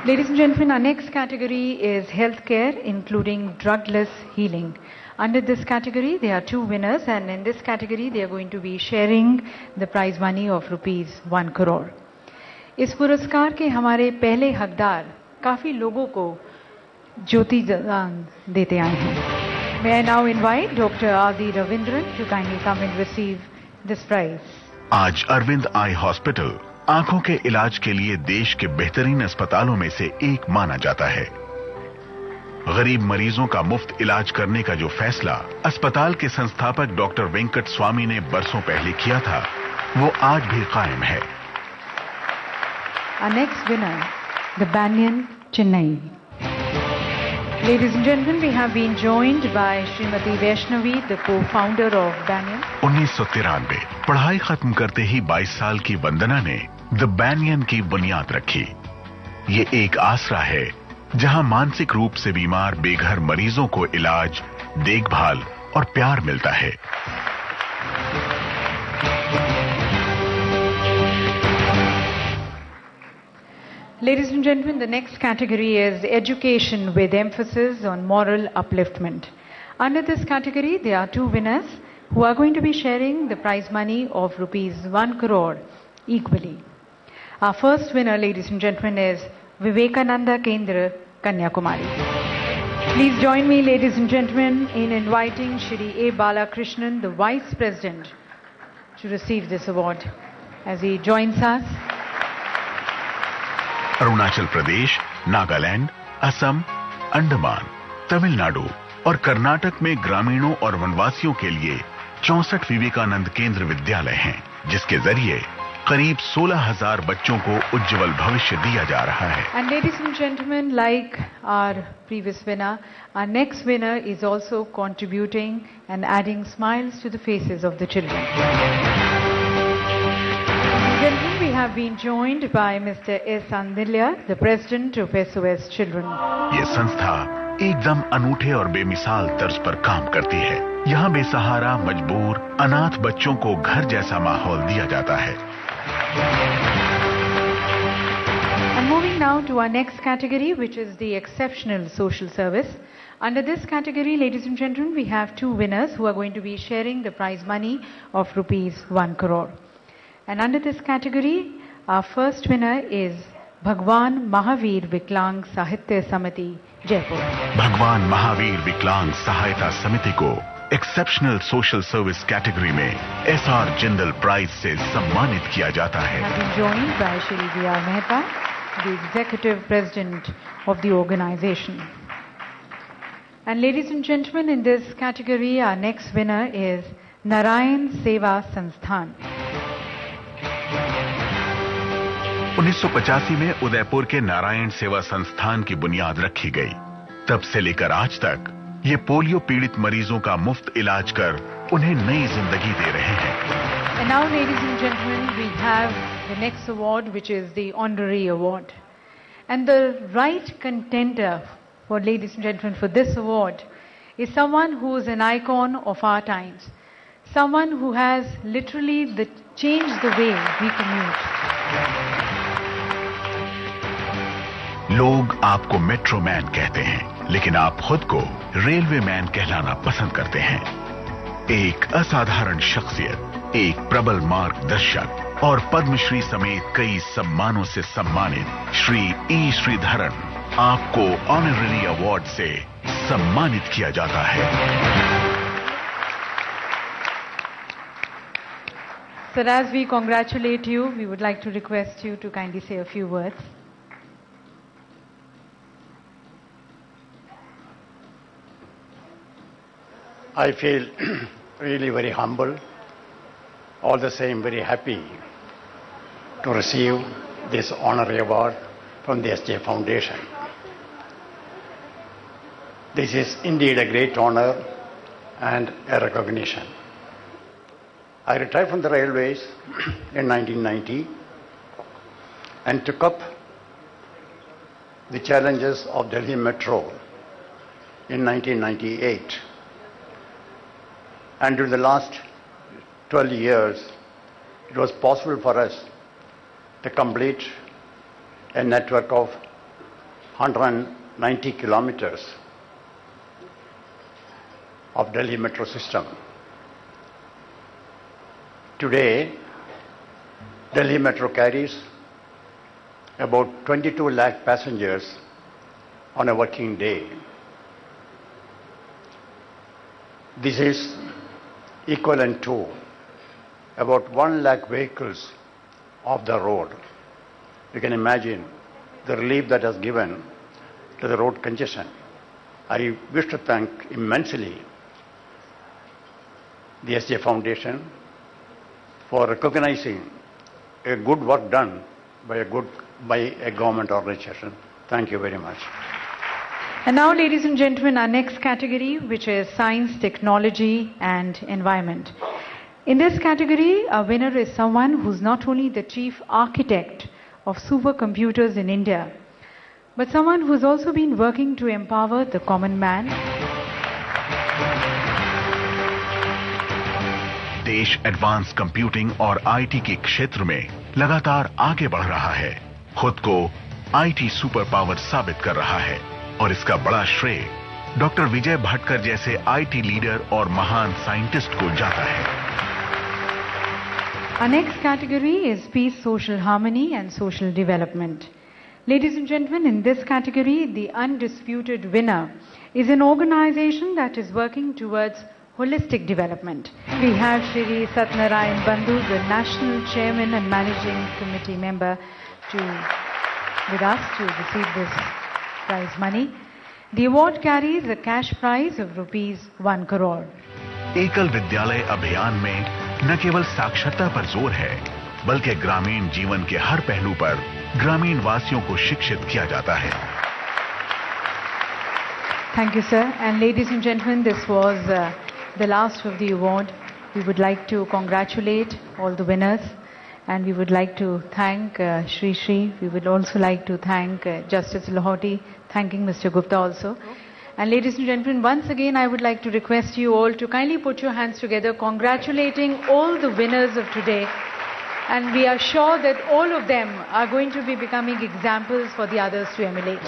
Ladies and gentlemen, our next category is healthcare, including drugless healing. Under this category, there are two winners, and in this category, they are going to be sharing the prize money of ₹1 crore. इस पुरस्कार के हमारे पहले हकदार काफी लोगों को ज्योति दान देते आए हैं. May I now invite Dr. Adi Ravindran to kindly come and receive this prize. आज अरविंद आई हॉस्पिटल आंखों के इलाज के लिए देश के बेहतरीन अस्पतालों में से एक माना जाता है. गरीब मरीजों का मुफ्त इलाज करने का जो फैसला अस्पताल के संस्थापक डॉक्टर वेंकट स्वामी ने बरसों पहले किया था, वो आज भी कायम है. Our next winner, the Banyan, Chennai. Ladies and gentlemen, we have been joined by Srimati Vaishnavi, the co-founder of Banyan. 1993 पढ़ाई खत्म करते ही 22 साल की वंदना ने द बैनियन की बुनियाद रखी. ये एक आसरा है जहां मानसिक रूप से बीमार बेघर मरीजों को इलाज, देखभाल और प्यार मिलता है. Ladies and gentlemen, the next category is education with emphasis on moral upliftment. Under this category, there are two winners who are going to be sharing the prize money of ₹1 crore equally. Our first winner, ladies and gentlemen, is Vivekananda Kendra, Kanyakumari. Please join me, ladies and gentlemen, in inviting Shri A. Balakrishnan, the Vice President, to receive this award as he joins us. Arunachal Pradesh, Nagaland, Assam, Andaman, Tamil Nadu और कर्नाटक में ग्रामीणों और वनवासियों के लिए 64 विवेकानंद केंद्र विद्यालय हैं, जिसके जरिए करीब 16,000 बच्चों को उज्जवल भविष्य दिया जा रहा है. And ladies and gentlemen, like our previous winner, our next winner is also contributing and adding smiles to the faces of the children. Gentlemen, we have been joined by Mr. S. Andilya, the President of SOS Children. ये संस्था एकदम अनूठे और बेमिसाल तर्ज पर काम करती है. यहाँ बेसहारा, मजबूर, अनाथ बच्चों को घर जैसा माहौल दिया जाता है. And moving now to our next category, which is the exceptional social service. Under this category, ladies and gentlemen, we have two winners who are going to be sharing the prize money of ₹1 crore. And under this category, our first winner is Bhagwan Mahavir Viklang Sahitya Samiti, Jaipur. भगवान महावीर विकलांग सहायता समिति को exceptional social service category में SR Jindal prize से सम्मानित किया जाता है. I have been joined by Shri V.R. Mehta, the Executive President of the organization. And ladies and gentlemen, in this category, our next winner is Narayan Seva Sansthan. 1985 में उदयपुर के नारायण सेवा संस्थान की बुनियाद रखी गई. तब से लेकर आज तक ये पोलियो पीड़ित मरीजों का मुफ्त इलाज कर उन्हें नई जिंदगी दे रहे हैं. And now, ladies and gentlemen, we have the next award, which is the honorary award. And the right contender for, ladies and gentlemen, for this award is someone who is an icon of our times. Someone who has literally changed the way we commute. लोग आपको metro man कहते हैं, लेकिन आप खुद को railway man कहलाना पसंद करते हैं. एक असाधारण शख्सियत, एक प्रबल मार्गदर्शक और पद्मश्री समेत कई सम्मानों से सम्मानित श्री ई श्रीधरन, आपको ऑनररी अवार्ड से सम्मानित किया जाता है. Sir, as we congratulate you, we would like to request you to kindly say a few words. I feel really very humble, all the same very happy to receive this honorary award from the SJ Foundation. This is indeed a great honor and a recognition. I retired from the railways in 1990 and took up the challenges of Delhi Metro in 1998. And during the last 12 years, it was possible for us to complete a network of 190 kilometers of Delhi metro system. Today, Delhi metro carries about 22 lakh passengers on a working day. This is equivalent to about 1 lakh vehicles off the road. You can imagine the relief that has given to the road congestion. I wish to thank immensely the SJ Foundation for recognizing a good work done by a government organization. Thank you very much. And now, ladies and gentlemen, our next category, which is Science, Technology and Environment. In this category, our winner is someone who's not only the chief architect of supercomputers in India, but someone who's also been working to empower the common man. देश advance computing और IT के क्षेत्र में लगातार आगे बढ़ रहा है, खुद को आईटी सुपर पावर साबित कर रहा है और इसका बड़ा श्रेय डॉक्टर विजय भाटकर जैसे आईटी लीडर और महान साइंटिस्ट को जाता है. Our next category is Peace, Social Harmony and Social Development. Ladies and gentlemen, in this category, the undisputed winner is an organization that is working towards holistic development. We have Shri Satnarayan Bandhu, the National Chairman and Managing Committee member with us to receive this prize money. The award carries a cash prize of ₹1 crore. एकल विद्यालय अभियान में न केवल साक्षरता पर जोर है, बल्कि ग्रामीण जीवन के हर पहलू पर ग्रामीण वासियों को शिक्षित किया जाता है. Thank you, sir. And ladies and gentlemen, this was the last of the award. We would like to congratulate all the winners, and we would like to thank Shri Shri. We would also like to thank Justice Lahoti, thanking Mr. Gupta also. And ladies and gentlemen, once again, I would like to request you all to kindly put your hands together, congratulating all the winners of today. And we are sure that all of them are going to be becoming examples for the others to emulate.